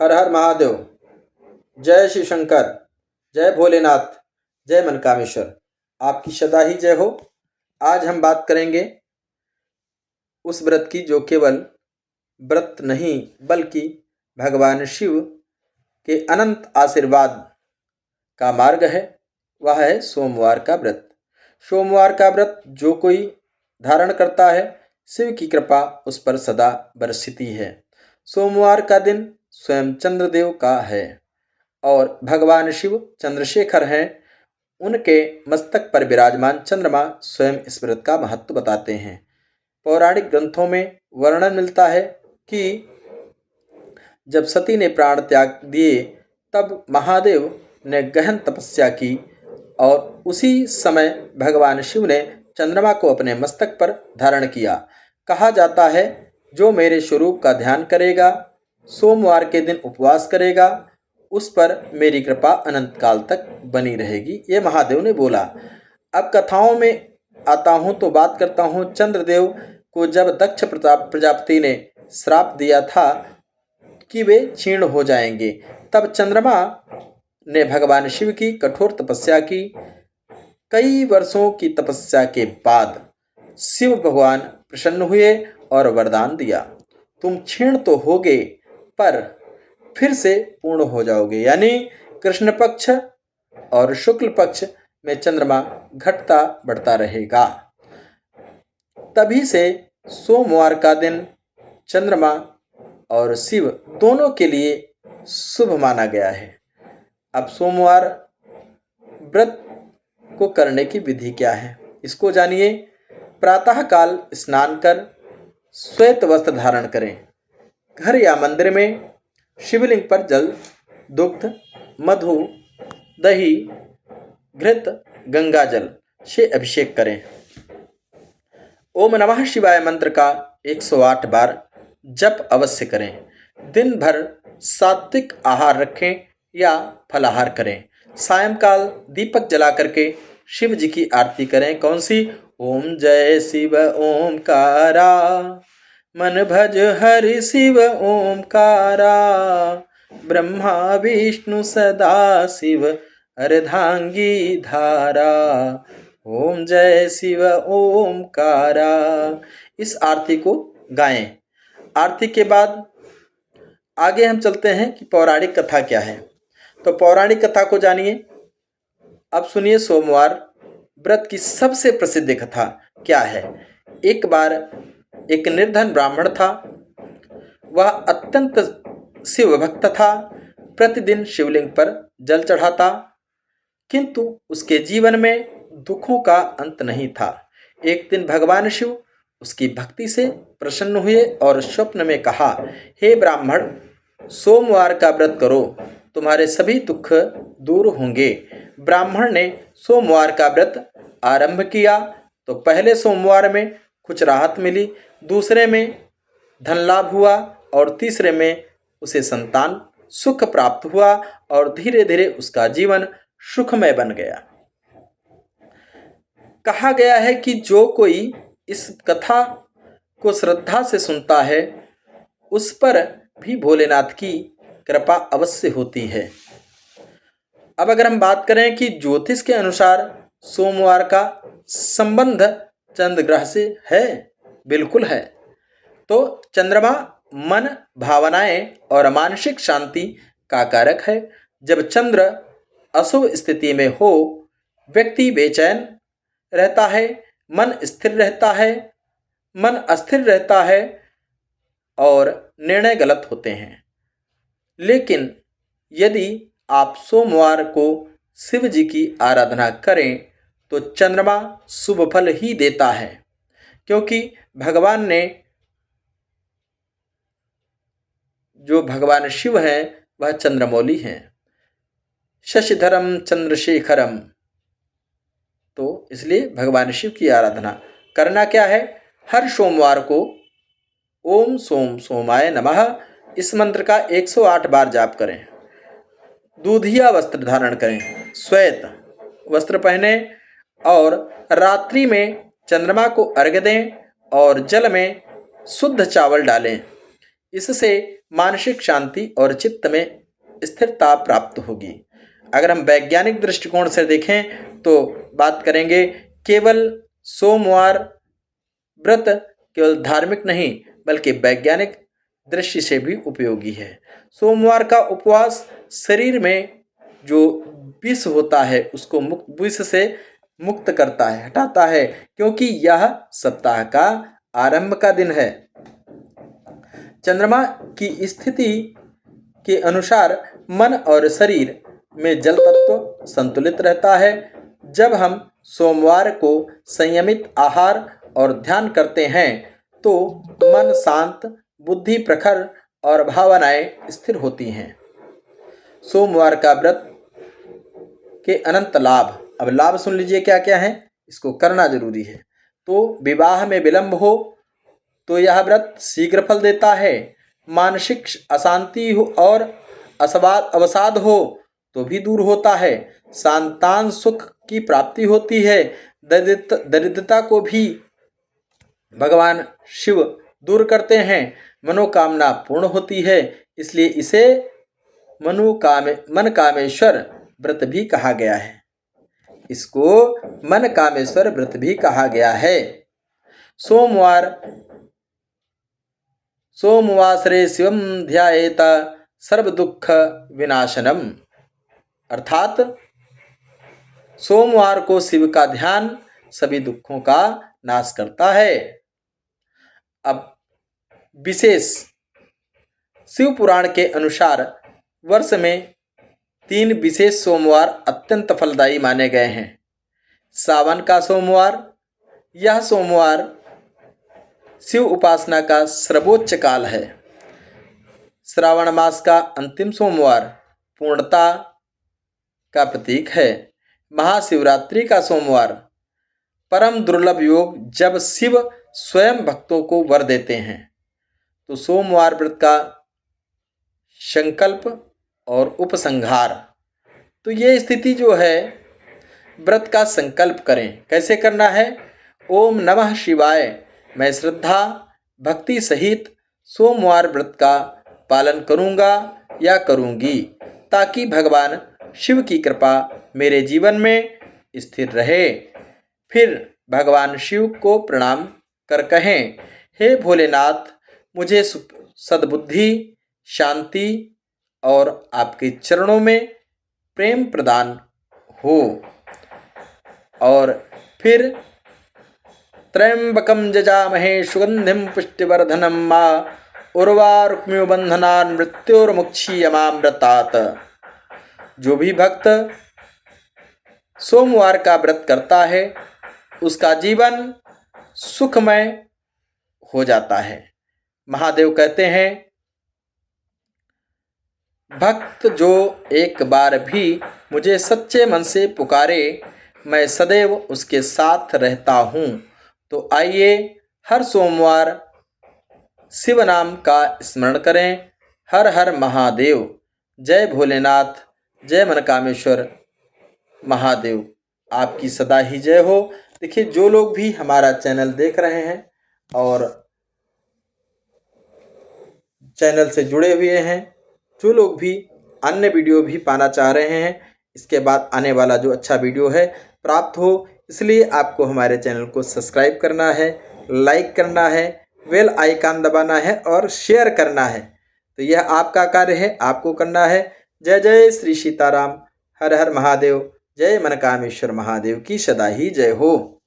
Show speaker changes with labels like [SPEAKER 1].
[SPEAKER 1] हर हर महादेव। जय शिव शंकर। जय भोलेनाथ। जय मनकामेश्वर। आपकी सदा ही जय हो। आज हम बात करेंगे उस व्रत की जो केवल व्रत नहीं बल्कि भगवान शिव के अनंत आशीर्वाद का मार्ग है। वह है सोमवार का व्रत। सोमवार का व्रत जो कोई धारण करता है, शिव की कृपा उस पर सदा बरसती है। सोमवार का दिन स्वयं चंद्रदेव का है और भगवान शिव चंद्रशेखर हैं। उनके मस्तक पर विराजमान चंद्रमा स्वयं इस व्रत का महत्व बताते हैं। पौराणिक ग्रंथों में वर्णन मिलता है कि जब सती ने प्राण त्याग दिए तब महादेव ने गहन तपस्या की और उसी समय भगवान शिव ने चंद्रमा को अपने मस्तक पर धारण किया। कहा जाता है जो मेरे स्वरूप का ध्यान करेगा, सोमवार के दिन उपवास करेगा, उस पर मेरी कृपा अनंत काल तक बनी रहेगी, ये महादेव ने बोला। अब कथाओं में आता हूँ तो बात करता हूँ। चंद्रदेव को जब दक्ष प्रजापति ने श्राप दिया था कि वे क्षीण हो जाएंगे, तब चंद्रमा ने भगवान शिव की कठोर तपस्या की। कई वर्षों की तपस्या के बाद शिव भगवान प्रसन्न हुए और वरदान दिया, तुम क्षीण तो होगे पर फिर से पूर्ण हो जाओगे। यानी कृष्ण पक्ष और शुक्ल पक्ष में चंद्रमा घटता बढ़ता रहेगा। तभी से सोमवार का दिन चंद्रमा और शिव दोनों के लिए शुभ माना गया है। अब सोमवार व्रत को करने की विधि क्या है, इसको जानिए। प्रातः काल स्नान कर श्वेत वस्त्र धारण करें। घर या मंदिर में शिवलिंग पर जल, दुग्ध, मधु, दही, घृत, गंगा जल से अभिषेक करें। ओम नमः शिवाय मंत्र का 108 बार जप अवश्य करें। दिन भर सात्विक आहार रखें या फलाहार करें। सायंकाल दीपक जला करके शिव जी की आरती करें। कौन सी? ओम जय शिव ओमकारा, मन भज हरि शिव ओमकारा, ब्रह्मा विष्णु सदा शिव अर्धांगी धारा, ओम जय शिव ओमकारा। इस आरती को गाएं। आरती के बाद आगे हम चलते हैं कि पौराणिक कथा क्या है। तो पौराणिक कथा को जानिए। अब सुनिए सोमवार व्रत की सबसे प्रसिद्ध कथा क्या है। एक बार एक निर्धन ब्राह्मण था। वह अत्यंत शिव भक्त था। प्रतिदिन शिवलिंग पर जल चढ़ाता, किंतु उसके जीवन में दुखों का अंत नहीं था। एक दिन भगवान शिव उसकी भक्ति से प्रसन्न हुए और स्वप्न में कहा, हे ब्राह्मण, सोमवार का व्रत करो, तुम्हारे सभी दुख दूर होंगे। ब्राह्मण ने सोमवार का व्रत आरंभ किया तो पहले सोमवार में कुछ राहत मिली, दूसरे में धन लाभ हुआ और तीसरे में उसे संतान सुख प्राप्त हुआ और धीरे धीरे उसका जीवन सुखमय बन गया। कहा गया है कि जो कोई इस कथा को श्रद्धा से सुनता है उस पर भी भोलेनाथ की कृपा अवश्य होती है। अब अगर हम बात करें कि ज्योतिष के अनुसार सोमवार का संबंध चंद्र ग्रह से है, बिल्कुल है। तो चंद्रमा मन, भावनाएं और मानसिक शांति का कारक है। जब चंद्र अशुभ स्थिति में हो, व्यक्ति बेचैन रहता है, मन अस्थिर रहता है और निर्णय गलत होते हैं। लेकिन यदि आप सोमवार को शिव जी की आराधना करें तो चंद्रमा शुभ फल ही देता है, क्योंकि भगवान ने, जो भगवान शिव हैं वह चंद्रमौली हैं, शशिधरम चंद्रशेखरम। तो इसलिए भगवान शिव की आराधना करना क्या है, हर सोमवार को ओम सोम सोमाय नमः इस मंत्र का 108 बार जाप करें। दूधिया वस्त्र धारण करें, श्वेत वस्त्र पहने और रात्रि में चंद्रमा को अर्घ्य दें और जल में शुद्ध चावल डालें। इससे मानसिक शांति और चित्त में स्थिरता प्राप्त होगी। अगर हम वैज्ञानिक दृष्टिकोण से देखें तो बात करेंगे, केवल सोमवार व्रत केवल धार्मिक नहीं बल्कि वैज्ञानिक दृष्टि से भी उपयोगी है। सोमवार का उपवास शरीर में जो विष होता है उसको विष से मुक्त करता है, हटाता है, क्योंकि यह सप्ताह का आरंभ का दिन है। चंद्रमा की स्थिति के अनुसार मन और शरीर में जल तत्व संतुलित रहता है। जब हम सोमवार को संयमित आहार और ध्यान करते हैं तो मन शांत, बुद्धि प्रखर और भावनाएं स्थिर होती हैं। सोमवार का व्रत के अनंत लाभ, अब लाभ सुन लीजिए क्या क्या है, इसको करना जरूरी है। तो विवाह में विलंब हो तो यह व्रत शीघ्र फल देता है। मानसिक अशांति हो और अवसाद हो तो भी दूर होता है। संतान सुख की प्राप्ति होती है। दरिद्रता को भी भगवान शिव दूर करते हैं। मनोकामना पूर्ण होती है, इसलिए इसे मन कामेश्वर व्रत भी कहा गया है। इसको मन कामेश्वर व्रत भी कहा गया है। सोमवासरे शिवम ध्यायेत सर्व दुख विनाशनम, अर्थात सोमवार को शिव का ध्यान सभी दुखों का नाश करता है। अब विशेष शिव पुराण के अनुसार वर्ष में 3 विशेष सोमवार अत्यंत फलदायी माने गए हैं। सावन का सोमवार, यह सोमवार शिव उपासना का सर्वोच्च काल है। श्रावण मास का अंतिम सोमवार पूर्णता का प्रतीक है। महाशिवरात्रि का सोमवार परम दुर्लभ योग, जब शिव स्वयं भक्तों को वर देते हैं। तो सोमवार व्रत का संकल्प और उपसंहार, तो ये स्थिति जो है, व्रत का संकल्प करें। कैसे करना है? ओम नमः शिवाय, मैं श्रद्धा भक्ति सहित सोमवार व्रत का पालन करूँगा या करूँगी, ताकि भगवान शिव की कृपा मेरे जीवन में स्थिर रहे। फिर भगवान शिव को प्रणाम कर कहें, हे भोलेनाथ, मुझे सद्बुद्धि, शांति और आपके चरणों में प्रेम प्रदान हो। और फिर त्र्यंबकम जजामहे सुगंधिम पुष्टिवर्धनम मा उर्वारुक्मियो बंधनान् मृत्योर्मुक्षीयमामृतात्। जो भी भक्त सोमवार का व्रत करता है उसका जीवन सुखमय हो जाता है। महादेव कहते हैं, भक्त जो एक बार भी मुझे सच्चे मन से पुकारे, मैं सदैव उसके साथ रहता हूँ। तो आइए हर सोमवार शिव नाम का स्मरण करें। हर हर महादेव। जय भोलेनाथ, जय मनकामेश्वर महादेव, आपकी सदा ही जय हो। देखिए, जो लोग भी हमारा चैनल देख रहे हैं और चैनल से जुड़े हुए हैं, जो लोग भी अन्य वीडियो भी पाना चाह रहे हैं, इसके बाद आने वाला जो अच्छा वीडियो है प्राप्त हो, इसलिए आपको हमारे चैनल को सब्सक्राइब करना है, लाइक करना है, बेल आइकन दबाना है और शेयर करना है। तो यह आपका कार्य है, आपको करना है। जय जय श्री सीताराम, हर हर महादेव, जय मनकामेश्वर महादेव की सदा ही जय हो।